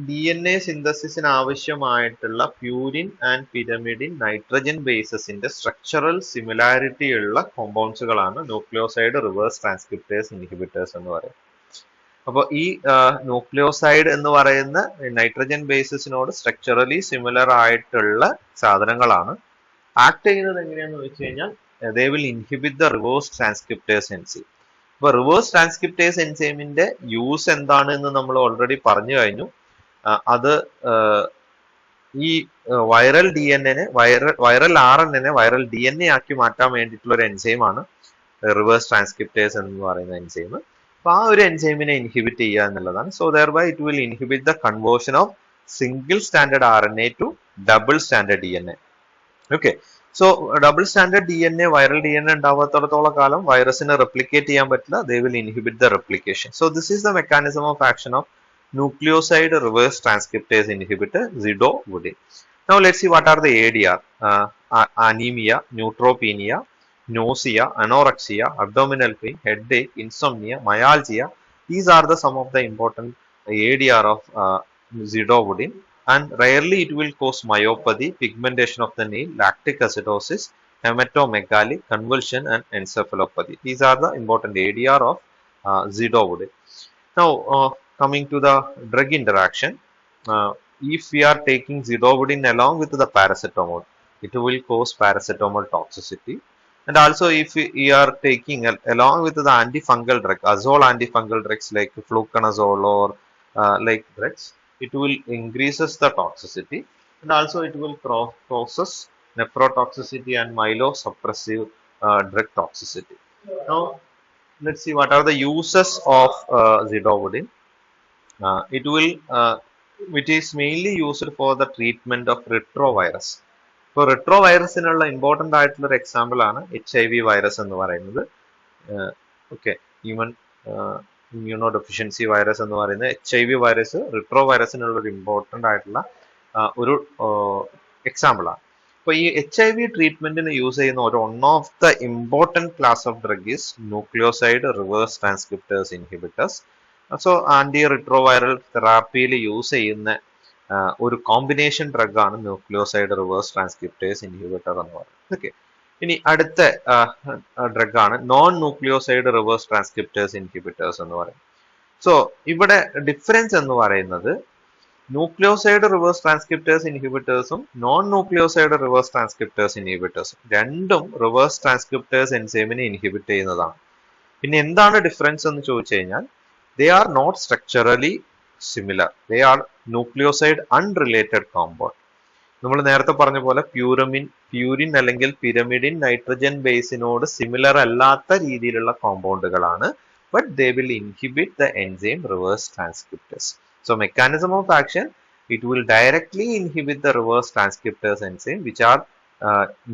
DNA സിന്തസിസിന് ആവശ്യമായിട്ടുള്ള പ്യൂരിൻ ആൻഡ് പിരമിഡിൻ നൈട്രജൻ ബേസസിന്റെ സ്ട്രക്ചറൽ സിമിലാരിറ്റി ഉള്ള കോമ്പൗണ്ട്സുകളാണ് ന്യൂക്ലിയോസൈഡ് റിവേഴ്സ് ട്രാൻസ്ക്രിപ്റ്റേസ് ഇൻഹിബിറ്റേഴ്സ് എന്ന് പറയുന്നത്. അപ്പോൾ ഈ ന്യൂക്ലിയോസൈഡ് എന്ന് പറയുന്ന നൈട്രജൻ ബേസിസിനോട് സ്ട്രക്ചറലി സിമിലർ ആയിട്ടുള്ള സാധനങ്ങളാണ് ആക്ട് ചെയ്യുന്നത് എങ്ങനെയാണെന്ന് വെച്ച് കഴിഞ്ഞാൽ, ദേ will inhibit the reverse transcriptase enzyme. അപ്പൊ റിവേഴ്സ് ട്രാൻസ്ക്രിപ്റ്റേസ് എൻസൈമിന്റെ യൂസ് എന്താണ് എന്ന് നമ്മൾ ഓൾറെഡി പറഞ്ഞു കഴിഞ്ഞു. അത് ഈ viral DNA viral RNA viral DNA ആക്കി മാറ്റാൻ വേണ്ടിയിട്ടുള്ള ഒരു എൻസൈമാണ് റിവേഴ്സ് ട്രാൻസ്ക്രിപ്റ്റേസ് എന്ന് പറയുന്ന എൻസൈം. അപ്പൊ ആ ഒരു എൻസൈമിനെ ഇൻഹിബിറ്റ് ചെയ്യുക എന്നുള്ളതാണ്. So thereby it will inhibit the conversion of single stranded RNA to double stranded DNA. Okay, so double stranded DNA viral DNA ഉണ്ടാവാത്തോടത്തോളം കാലം വൈറസിനെ റെപ്ലിക്കേറ്റ് ചെയ്യാൻ പറ്റില്ല. They will inhibit the replication. So this is the mechanism of action of nucleoside reverse transcriptase inhibitor zidovudine. Now let's see what are the ADR. Anemia, neutropenia, nausea, anorexia, abdominal pain, headache, insomnia, myalgia. These are the some of the important ADR of zidovudine, and rarely it will cause myopathy, pigmentation of the nail, lactic acidosis, hematomegaly, convulsion and encephalopathy. These are the important ADR of zidovudine. Now coming to the drug interaction, if we are taking zidovudine along with the paracetamol, it will cause paracetamol toxicity. And also if we are taking along with the antifungal drug, azole antifungal drugs like fluconazole or like drugs, it will increases the toxicity, and also it will causes nephrotoxicity and myelosuppressive drug toxicity. Now let's see what are the uses of zidovudine. It is mainly used for the treatment of retrovirus. ഇപ്പോൾ റിട്രോവൈറസിനുള്ള important ആയിട്ടുള്ള ഒരു example ആണ് HIV virus എന്ന് പറയുന്നത്. Okay, human immuno deficiency virus എന്ന് പറയുന്നത് HIV virus റിട്രോവൈറസിനുള്ള ഒരു important ആയിട്ടുള്ള ഒരു എക്സാമ്പിൾ ആണ്. അപ്പോൾ ഈ HIV ട്രീറ്റ്മെന്റിന് യൂസ് ചെയ്യുന്ന ഒരു one of the important class of drug is nucleoside reverse transcriptase inhibitors. So anti retroviral തെറാപ്പിയിൽ യൂസ് ചെയ്യുന്ന ഒരു കോമ്പിനേഷൻ ഡ്രഗ് ആണ് ന്യൂക്ലിയോസൈഡ് റിവേഴ്സ് ട്രാൻസ്ക്രിപ്റ്റേസ് ഇൻഹിബിറ്റർ എന്ന് പറയുന്നത്. ഓക്കെ, ഇനി അടുത്ത ഡ്രഗ് ആണ് non nucleoside reverse transcriptase inhibitors എന്ന് പറയുന്നത്. സോ ഇവിടെ ഡിഫറൻസ് എന്ന് പറയുന്നത് ന്യൂക്ലിയോസൈഡ് റിവേഴ്സ് ട്രാൻസ്ക്രിപ്റ്റേസ് ഇൻഹിബിറ്റേഴ്സും നോൺ ന്യൂക്ലിയോസൈഡ് റിവേഴ്സ് ട്രാൻസ്ക്രിപ്റ്റേസ് ഇൻഹിബിറ്റേഴ്സും രണ്ടും റിവേഴ്സ് ട്രാൻസ്ക്രിപ്റ്റേസ് എൻസൈമിനെ ഇൻഹിബിറ്റ് ചെയ്യുന്നതാണ്. പിന്നെ എന്താണ് ഡിഫറൻസ് എന്ന് ചോദിച്ചു കഴിഞ്ഞാൽ, they are not structurally similar, they are nucleoside unrelated compound. നമ്മൾ നേരത്തെ പറഞ്ഞ പോലെ പ്യൂരിൻ അല്ലെങ്കിൽ പിരമിഡിൻ നൈട്രജൻ ബേസിനോട് സിമിലർ അല്ലാത്ത രീതിയിലുള്ള കോമ്പൗണ്ടുകളാണ്, but they will inhibit the enzyme reverse transcriptase. So mechanism of action, it will directly inhibit the reverse transcriptase enzyme which are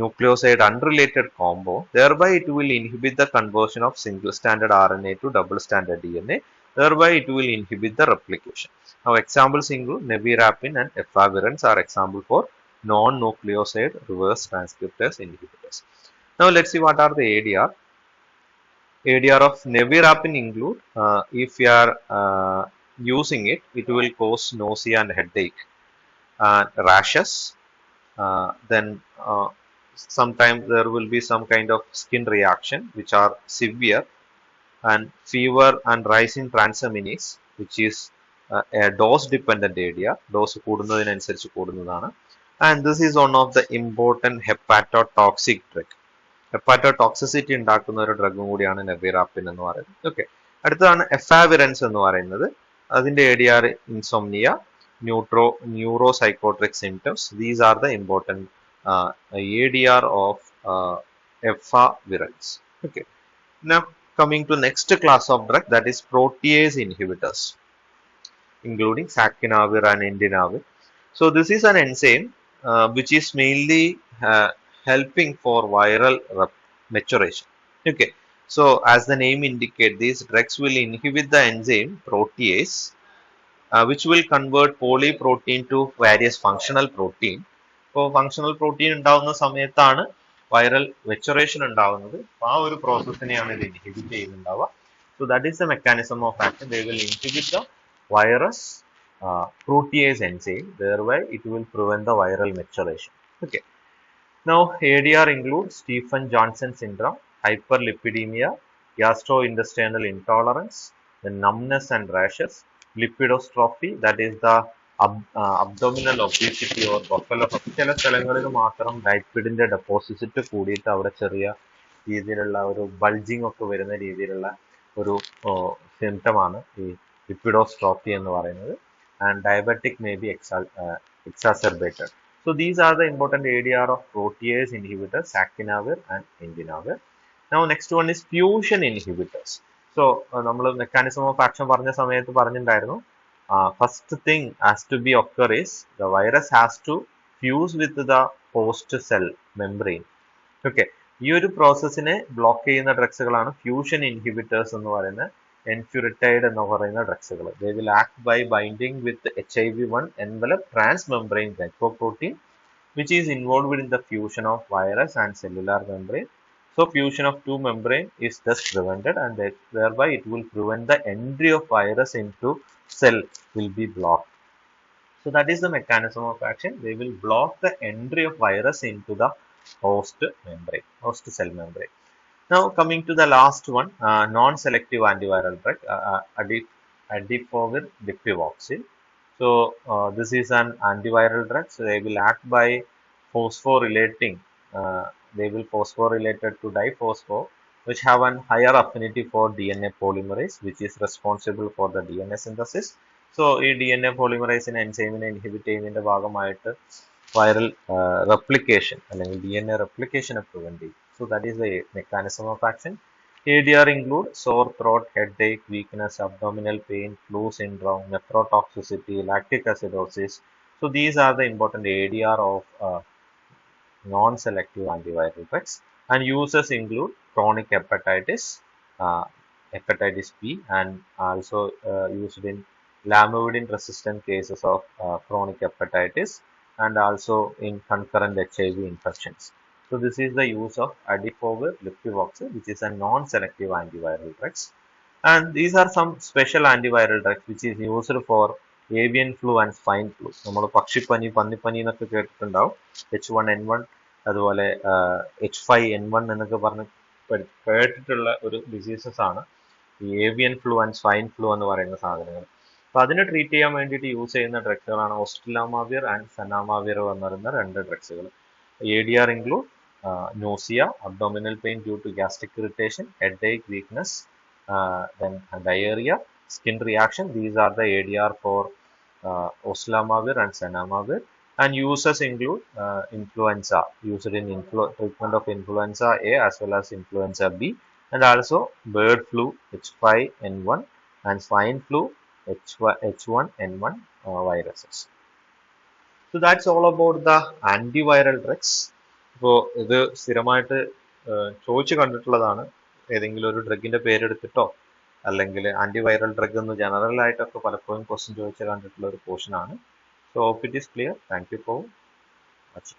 nucleoside unrelated compound. Thereby, it will inhibit the conversion of single stranded RNA to double stranded DNA. Thereby, it will inhibit the replication. Now, examples include nevirapine and efavirenz are example for non-nucleoside reverse transcriptase inhibitors. Now, let's see what are the ADR. ADR of nevirapine include if you are using it, it will cause nausea and headache, rashes. Then sometimes there will be some kind of skin reaction which are severe, and fever and rise in transaminase, which is a dose dependent ADR. Dose കൂടുന്നതിനനുസരിച്ച് കൂടുന്നതാണ്. And this is one of the important hepatotoxic drug. ഹെപ്പാറ്റോടോക്സിസിറ്റി ഉണ്ടാക്കുന്ന ഒരു ഡ്രഗും കൂടിയാണ് നെവിറാപ്പിൻ എന്ന് പറയുന്നത്. Okay, അടുത്തതാണ് എഫാവിറൻസ് എന്ന് പറയുന്നത്. അതിന്റെ ADR insomnia, neuropsychiatric symptoms. These are the important ADR of efavirenz. Okay, now coming to next class of drug, that is protease inhibitors, including saquinavir and indinavir. So this is an enzyme which is mainly helping for viral maturation. Okay, so as the name indicate, these drugs will inhibit the enzyme protease, which will convert polyprotein to various functional protein. So functional protein ഉണ്ടാവുന്ന സമയത്താണ് viral maturation ഉണ്ടാവുന്നത്. ആ ഒരു പ്രോസസ്സിനെയാണ് ഇത് inhibit ചെയ്യുന്നുണ്ടാവുക. So that is the mechanism of action. They will inhibit the virus protease enzyme. Thereby, it will prevent the viral maturation. Okay. Now, ADR includes Stephen-Johnson syndrome, hyperlipidemia, gastrointestinal intolerance, the numbness and rashes, lipidostrophy, that is the abdominal obesity or buffalo. ചില സ്ഥലങ്ങളിൽ മാത്രം ലൈപ്പിഡിന്റെ deposit കൂടിയിട്ട് അവിടെ ചെറിയ രീതിയിലുള്ള ഒരു bulging ഒക്കെ വരുന്ന രീതിയിലുള്ള ഒരു സിംറ്റമാണ് ഈ ലിപ്പിഡോസ്ട്രോഫി എന്ന് പറയുന്നത്. And diabetic may be exacerbated. So these are the important ADR of protease inhibitors, saquinavir and indinavir. Now next one is fusion inhibitors. So നമ്മൾ mechanism of action പറഞ്ഞ സമയത്ത് പറഞ്ഞിട്ടുണ്ടായിരുന്നു, first thing has to be occur is the virus has to fuse with the host cell membrane. Okay, ഈ ഒരു പ്രോസസ്സിനെ block ചെയ്യുന്ന ഡ്രഗ്സുകളാണ് fusion inhibitors എന്ന് പറയുന്നത്. എൻഫ്യൂരിറ്റൈഡ് എന്ന് പറയുന്ന ഡ്രഗ്സുകൾ. They will act by binding with HIV-1 envelope transmembrane glycoprotein, which is involved in the fusion of virus and cellular membrane. So fusion of two membrane is thus prevented, and thereby it will prevent the entry of virus into cell will be blocked. So that is the mechanism of action. They will block the entry of virus into the host membrane, host cell membrane. Now coming to the last one, non-selective antiviral drug, adifovir dipivoxil. So this is an antiviral drug. So they will act by phosphorylating. They will phosphorylated to diphosphor, which have a higher affinity for DNA polymerase, which is responsible for the DNA synthesis. So ഈ DNA polymerase എൻസൈമിനെ inhibit ചെയ്യുന്നതിന്റെ ഭാഗമായിട്ട് viral replication അല്ലെങ്കിൽ DNA replication prevent ചെയ്യും. So that is the mechanism of action. ADR include sore throat, headache, weakness, abdominal pain, flu syndrome, nephrotoxicity, lactic acidosis. So these are the important ADR of non-selective antiviral drugs. And uses include chronic hepatitis, hepatitis B, and also used in lamivudine resistant cases of chronic hepatitis, and also in concurrent HIV infections. So this is the use of adifovir dipivoxil, which is a non-selective antiviral drugs. And these are some special antiviral drugs which is used for avian flu and swine flu. നമ്മൾ പക്ഷിപ്പനി, പന്നിപ്പനി എന്നൊക്കെ കേട്ടിട്ടുണ്ടാവും. H1N1 അതുപോലെ H5N1 എന്നൊക്കെ പറഞ്ഞ് കേട്ടിട്ടുള്ള ഒരു diseases ആണ് ഈ avian flu and swine flu എന്ന് പറയുന്ന സാധനങ്ങൾ. അപ്പോൾ അതിനെ ട്രീറ്റ് ചെയ്യാൻ വേണ്ടിയിട്ട് യൂസ് ചെയ്യുന്ന ഡ്രഗ്സുകളാണ് ഓസ്റ്റിലാമാവിർ ആൻഡ് സനാമാവിർ എന്ന് പറയുന്ന രണ്ട് ഡ്രഗ്സുകൾ. ADR include nausea, abdominal pain due to gastric irritation, headache, weakness, then diarrhea, skin reaction. These are the ADR for oseltamivir and zanamivir. And uses include influenza, used in treatment of influenza A as well as influenza B, and also bird flu H5N1 and swine flu H1N1 viruses. So that's all about the antiviral drugs. ഇപ്പോൾ ഇത് സ്ഥിരമായിട്ട് ചോദിച്ചു കണ്ടിട്ടുള്ളതാണ്. ഏതെങ്കിലും ഒരു ഡ്രഗിന്റെ പേരെടുത്തിട്ടോ അല്ലെങ്കിൽ antiviral drug എന്ന് general ആയിട്ടൊക്കെ പലപ്പോഴും ക്വസ്റ്റ്യൻ ചോദിച്ച് കണ്ടിട്ടുള്ള ഒരു പോർഷൻ ആണ്. So hope it is clear. Thank you for watching.